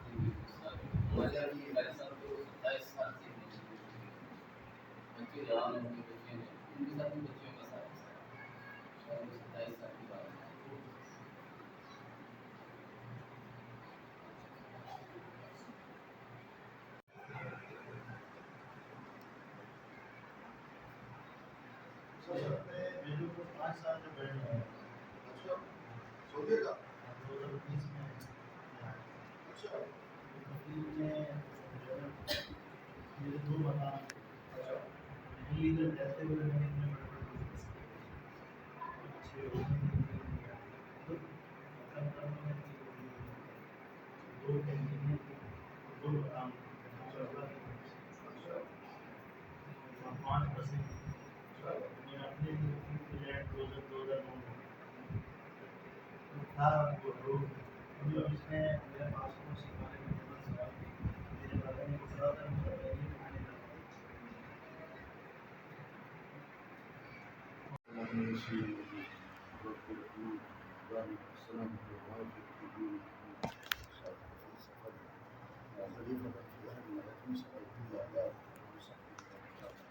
हमारे यहाँ भी मेरे साथ तो 27 साल से बच्चे जवान हो गए, बच्चे हैं, उनके साथ भी बच्चियों का साथ है। शायद वो 27 साल की बात है। मेरे को 5 साल का बैठ रहा है। अच्छा, सऊदी का? 2020 में आया। अच्छा, वकील में मेरे 2 मकान अच्छा, इधर रहते हुए मैंने इतने बड़े-बड़े बिज़नेस किए। अच्छे होने के लिए खुद खत्म करने की 2 कैंटीनें थी, 2 मकान चौदह अच्छा, और 5 बसें। अच्छा, मैं अपने लिए खुद लैंड क्लोजर 2009 में तो था वो रोड अभी उसमें मेरे पासपोर्ट सिखाने में बहुत सवाल मेरे बगल में खड़ा था, मेरा बैग ही खाने लगा। خليفة في أهل المدارس السعودية آلاف وصحبه وبركاته.